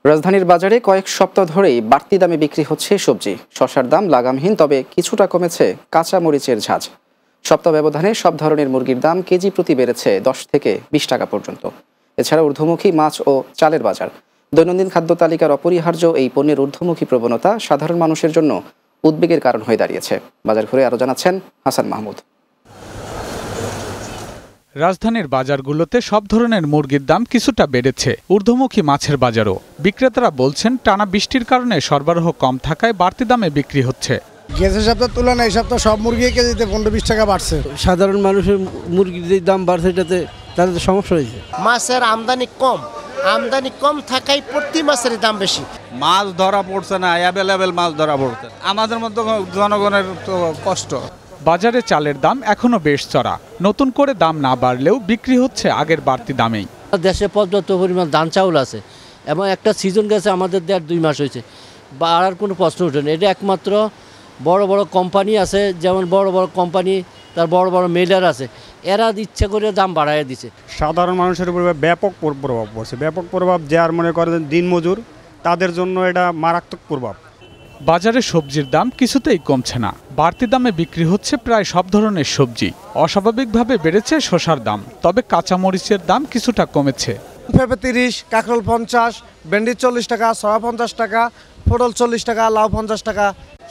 রাজধানীর বাজারে কয়েক সপ্তাহ ধরেই বাড়তি দামে বিক্রি হচ্ছে সবজি। শসার দাম লাগামহীন, তবে কিছুটা কমেছে কাঁচা মরিচের ঝাঁজ। সপ্তাহ ব্যবধানে সব ধরনের মুরগির দাম কেজি প্রতি বেড়েছে 10 থেকে 20 টাকা পর্যন্ত। এছাড়া ঊর্ধ্বমুখী মাছ ও চালের বাজার। দৈনন্দিন খাদ্য তালিকার অপরিহার্য এই পণ্যের ঊর্ধ্বমুখী প্রবণতা সাধারণ মানুষের জন্য উদ্বেগের কারণ হয়ে দাঁড়িয়েছে। বাজার ঘুরে আরও জানাচ্ছেন হাসান মাহমুদ। রাজধানীর বাজারগুলোতে সব ধরনের মুরগির দাম কিছুটা বেড়েছে, ঊর্ধ্বমুখী মাছের বাজারও। বিক্রেতারা বলছেন টানা বৃষ্টির কারণে সরবরাহ কম থাকায় বাড়তি দামে বিক্রি হচ্ছে। গেছে সপ্তাহ তুলনায় এই সপ্তাহ সব মুরগি কেজিতে 15-20 টাকা বাড়ছে। সাধারণ মানুষের মুরগির যে দাম বাড়ছে, এটাতে তাদের সমস্যা হয়েছে। মাছের আমদানি কম থাকায় প্রতি মাছের দাম বেশি। মাছ ধরা পড়ছে না, অ্যাভেলেবেল মাছ ধরা পড়ছে। আমাদের মতো জনগণের তো কষ্ট। বাজারে চালের দাম এখনো বেশ চড়া। নতুন করে দাম না বাড়লেও বিক্রি হচ্ছে আগের বাড়তি দামেই। দেশে পর্যাপ্ত পরিমাণ ধান চাউল আছে এবং একটা সিজন গেছে আমাদের 1.5-2 মাস হয়েছে, বাড়ার কোনো প্রশ্ন ওঠেনি। এটা একমাত্র বড় বড় কোম্পানি আছে, যেমন বড় বড় কোম্পানি, তার বড় বড় মেলার আছে, এরা ইচ্ছা করে দাম বাড়াইয়া দিছে। সাধারণ মানুষের উপর ব্যাপক প্রভাব পড়ছে। ব্যাপক প্রভাব, যার মনে করেন দিনমজুর, তাদের জন্য এটা মারাত্মক প্রভাব। বাজারে সবজির দাম কিছুতেই কমছে না। বাড়তি দামে বিক্রি হচ্ছে প্রায় সব ধরনের সবজি। অস্বাভাবিকভাবে বেড়েছে শসার দাম, তবে কাঁচা মরিচের দাম কিছুটা কমেছে। পেঁপে 30, কাঁকরোল 50, ভেন্ডি 40 টাকা, সয়া 50 টাকা, পটল 40 টাকা, লাউ 50 টাকা।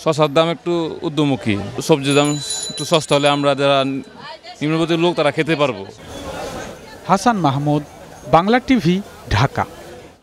শসার দাম একটু ঊর্ধ্বমুখী, সবজির দাম একটু সস্তা হলে আমরা যারা নিম্নবিত্ত লোক তারা খেতে পারবো। হাসান মাহমুদ, বাংলা টিভি, ঢাকা।